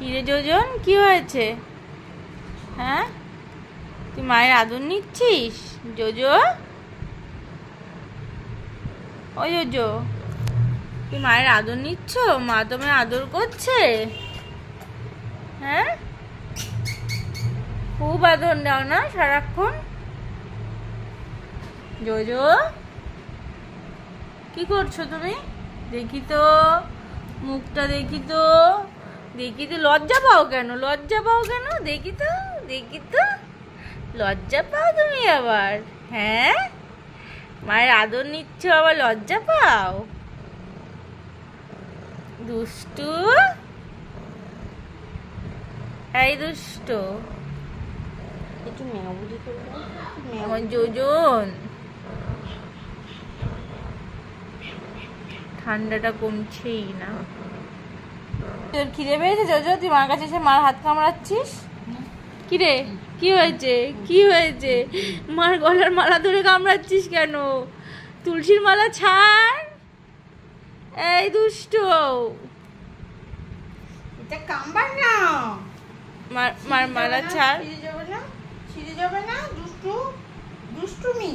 কিরে যোজন, কি হয়েছে? হ্যাঁ, তুই মায়ের আদর নিচ্ছিস? জোজো, ও জোজো, তুই মায়ের আদর নিচ্ছ? মা তোমায় আদর করছে? হ্যাঁ, খুব আদর দাও না সারাক্ষণ? জোজো, কি করছো তুমি? দেখি তো, মুখটা দেখি তো, দেখি তো। লজ্জা পাও কেন? লজ্জা পাও কেন? দেখি তো, দেখি তো, লজ্জা পাও তুমি আবার? হ্যাঁ, মায়ের আদর নিচ্ছ আবার লজ্জা পাও? দুষ্টু, এই দুষ্টু, একটু মেয়াবুজি করে দাও। আমার যোজন, ঠান্ডাটা কমছেই না। তোর খিদে পেয়েছে জোজো? তুই মার কাছে এসে মার হাত কামড়াচ্ছিস? কিরে, কি হয়েছে? কি হয়েছে? মার গলার মালা ধরে কামড়াচ্ছিস কেন? তুলসীর মালা ছাড়, এই দুষ্ট। এটা কামবার না, মার মালা ছাড়। ছিঁড়ে যাবে না, ছিঁড়ে যাবে না, দুষ্টু দুষ্টুমি।